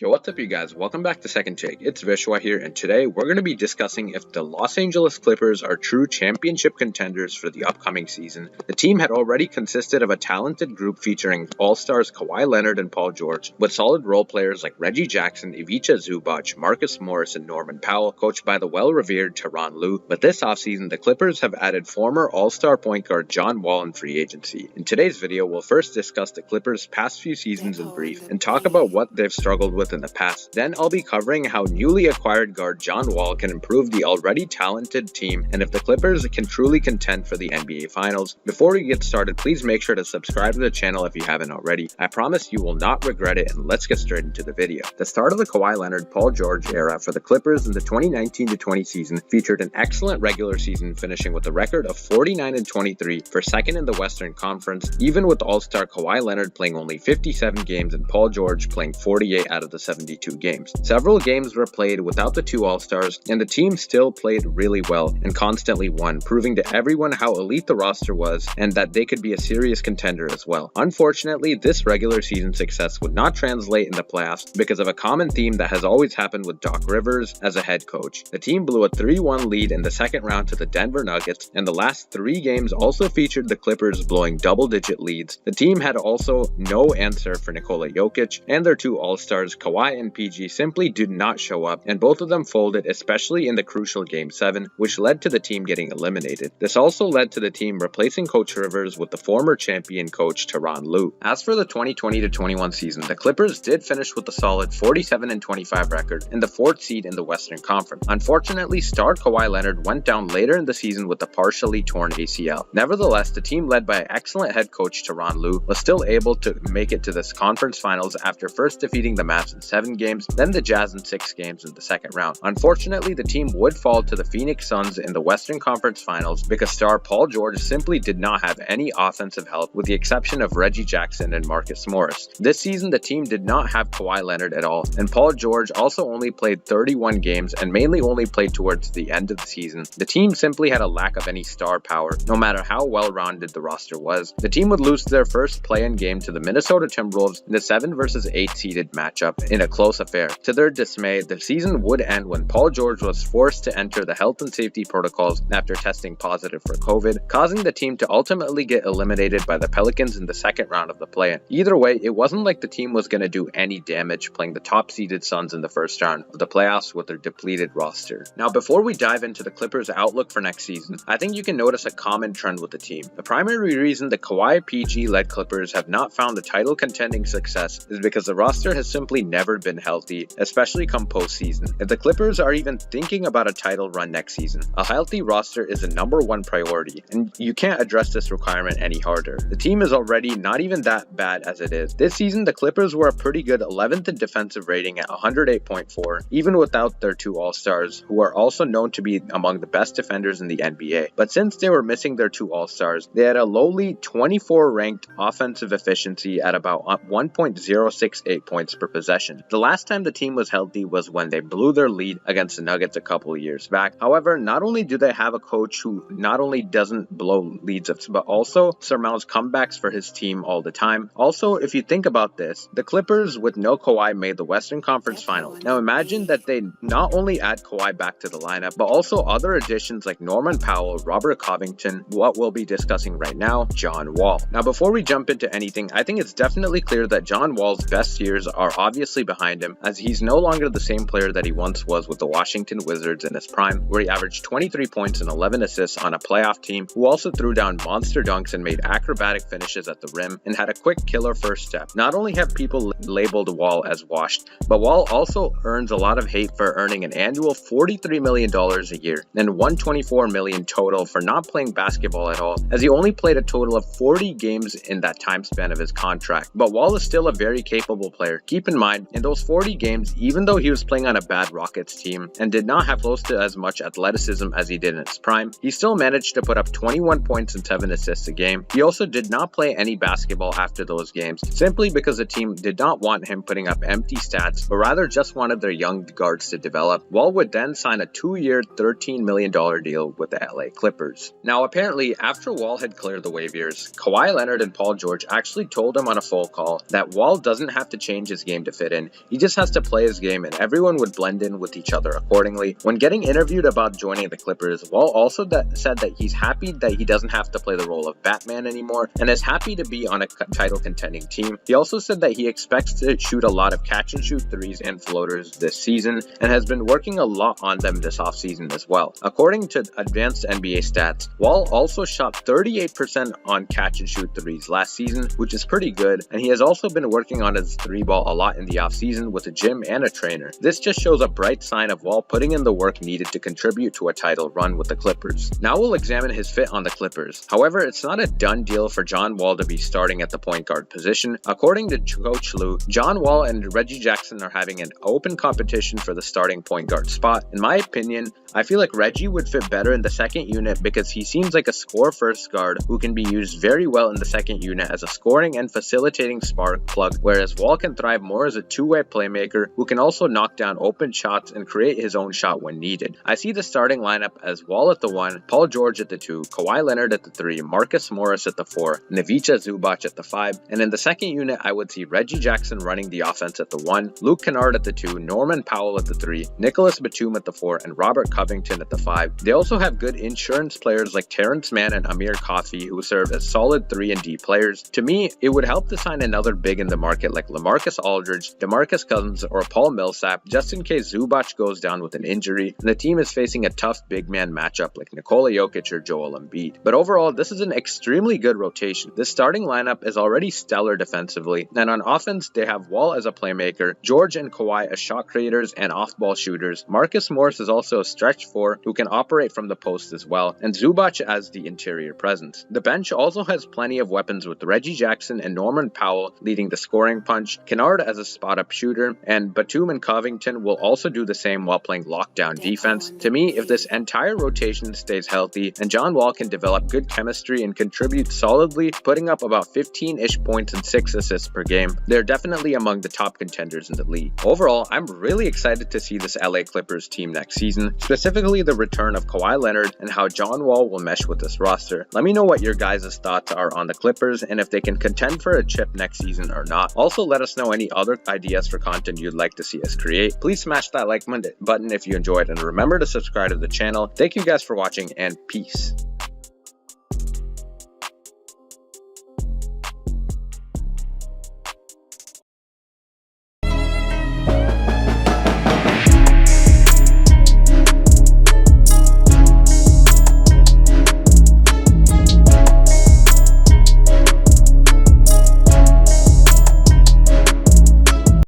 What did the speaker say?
Yo, what's up you guys? Welcome back to Second Take. It's Vishwa here, and today we're going to be discussing if the Los Angeles Clippers are true championship contenders for the upcoming season. The team had already consisted of a talented group featuring all-stars Kawhi Leonard and Paul George, with solid role players like Reggie Jackson, Ivica Zubac, Marcus Morris, and Norman Powell, coached by the well-revered Tyronn Lue. But this offseason, the Clippers have added former all-star point guard John Wall in free agency. In today's video, we'll first discuss the Clippers' past few seasons in brief, and talk about what they've struggled with in the past. Then I'll be covering how newly acquired guard John Wall can improve the already talented team and if the Clippers can truly contend for the NBA Finals. Before we get started, please make sure to subscribe to the channel if you haven't already. I promise you will not regret it, and let's get straight into the video. The start of the Kawhi Leonard, Paul George era for the Clippers in the 2019-20 season featured an excellent regular season, finishing with a record of 49-23 for second in the Western Conference, even with all-star Kawhi Leonard playing only 57 games and Paul George playing 48 out of the 72 games. Several games were played without the two All-Stars, and the team still played really well and constantly won, proving to everyone how elite the roster was and that they could be a serious contender as well. Unfortunately, this regular season success would not translate in the playoffs because of a common theme that has always happened with Doc Rivers as a head coach. The team blew a 3-1 lead in the second round to the Denver Nuggets, and the last 3 games also featured the Clippers blowing double-digit leads. The team had also no answer for Nikola Jokic, and their two All-Stars Kawhi and PG simply did not show up, and both of them folded, especially in the crucial Game 7, which led to the team getting eliminated. This also led to the team replacing Coach Rivers with the former champion coach Tyronn Lue. As for the 2020-21 season, the Clippers did finish with a solid 47-25 record and the 4th seed in the Western Conference. Unfortunately, star Kawhi Leonard went down later in the season with a partially torn ACL. Nevertheless, the team led by excellent head coach Tyronn Lue was still able to make it to this conference finals after first defeating the Mavs in 7 games, then the Jazz in 6 games in the second round. Unfortunately, the team would fall to the Phoenix Suns in the Western Conference Finals because star Paul George simply did not have any offensive help, with the exception of Reggie Jackson and Marcus Morris. This season, the team did not have Kawhi Leonard at all, and Paul George also only played 31 games and mainly only played towards the end of the season. The team simply had a lack of any star power, no matter how well-rounded the roster was. The team would lose their first play-in game to the Minnesota Timberwolves in the 7 versus 8 seeded matchup in a close affair. To their dismay, the season would end when Paul George was forced to enter the health and safety protocols after testing positive for COVID, causing the team to ultimately get eliminated by the Pelicans in the second round of the play-in. Either way, it wasn't like the team was going to do any damage playing the top-seeded Suns in the first round of the playoffs with their depleted roster. Now, before we dive into the Clippers' outlook for next season, I think you can notice a common trend with the team. The primary reason the Kawhi-PG led Clippers have not found the title contending success is because the roster has simply never been healthy, especially come postseason. If the Clippers are even thinking about a title run next season, a healthy roster is a #1 priority, and you can't address this requirement any harder. The team is already not even that bad as it is. This season, the Clippers were a pretty good 11th in defensive rating at 108.4, even without their two All-Stars, who are also known to be among the best defenders in the NBA. But since they were missing their two All-Stars, they had a lowly 24 ranked offensive efficiency at about 1.068 points per possession. The last time the team was healthy was when they blew their lead against the Nuggets a couple of years back. However, not only do they have a coach who not only doesn't blow leads but also surmounts comebacks for his team all the time. Also, if you think about this, the Clippers with no Kawhi made the Western Conference Finals. Now imagine that they not only add Kawhi back to the lineup, but also other additions like Norman Powell, Robert Covington, what we'll be discussing right now, John Wall. Now before we jump into anything, I think it's definitely clear that John Wall's best years are obviously behind him, as he's no longer the same player that he once was with the Washington Wizards in his prime, where he averaged 23 points and 11 assists on a playoff team who also threw down monster dunks and made acrobatic finishes at the rim and had a quick killer first step. Not only have people labeled Wall as washed, but Wall also earns a lot of hate for earning an annual $43 million a year and $124 million total for not playing basketball at all, as he only played a total of 40 games in that time span of his contract. But Wall is still a very capable player. Keep in mind, in those 40 games, even though he was playing on a bad Rockets team and did not have close to as much athleticism as he did in his prime, he still managed to put up 21 points and 7 assists a game. He also did not play any basketball after those games, simply because the team did not want him putting up empty stats, but rather just wanted their young guards to develop. Wall would then sign a 2-year, $13 million deal with the LA Clippers. Now apparently, after Wall had cleared the waivers, Kawhi Leonard and Paul George actually told him on a phone call that Wall doesn't have to change his game to fit fit in. He just has to play his game and everyone would blend in with each other accordingly. When getting interviewed about joining the Clippers, Wall also said that he's happy that he doesn't have to play the role of Batman anymore and is happy to be on a title contending team. He also said that he expects to shoot a lot of catch and shoot threes and floaters this season and has been working a lot on them this offseason as well. According to advanced NBA stats, Wall also shot 38% on catch and shoot threes last season, which is pretty good, and he has also been working on his three ball a lot in the offseason with a gym and a trainer. This just shows a bright sign of Wall putting in the work needed to contribute to a title run with the Clippers. Now we'll examine his fit on the Clippers. However, it's not a done deal for John Wall to be starting at the point guard position. According to Coach Lou, John Wall and Reggie Jackson are having an open competition for the starting point guard spot. In my opinion, I feel like Reggie would fit better in the second unit because he seems like a score-first guard who can be used very well in the second unit as a scoring and facilitating spark plug, whereas Wall can thrive more as a two-way playmaker who can also knock down open shots and create his own shot when needed. I see the starting lineup as Wall at the 1, Paul George at the 2, Kawhi Leonard at the 3, Marcus Morris at the 4, Ivica Zubac at the 5, and in the second unit I would see Reggie Jackson running the offense at the 1, Luke Kennard at the 2, Norman Powell at the 3, Nicholas Batum at the 4, and Robert Covington at the 5. They also have good insurance players like Terrence Mann and Amir Coffey who serve as solid 3 and D players. To me, it would help to sign another big in the market like LaMarcus Aldridge, DeMarcus Cousins, or Paul Millsap just in case Zubac goes down with an injury and the team is facing a tough big man matchup like Nikola Jokic or Joel Embiid. But overall, this is an extremely good rotation. This starting lineup is already stellar defensively, and on offense they have Wall as a playmaker, George and Kawhi as shot creators and off-ball shooters. Marcus Morris is also a stretch 4 who can operate from the post as well, and Zubac as the interior presence. The bench also has plenty of weapons with Reggie Jackson and Norman Powell leading the scoring punch, Kennard as a spot-up shooter, and Batum and Covington will also do the same while playing lockdown defense. To me, if this entire rotation stays healthy and John Wall can develop good chemistry and contribute solidly, putting up about 15-ish points and 6 assists per game, they're definitely among the top contenders in the league. Overall, I'm really excited to see this LA Clippers team next season, specifically the return of Kawhi Leonard and how John Wall will mesh with this roster. Let me know what your guys' thoughts are on the Clippers and if they can contend for a chip next season or not. Also, let us know any other ideas for content you'd like to see us create. Please smash that like button if you enjoyed and remember to subscribe to the channel. Thank you guys for watching and peace.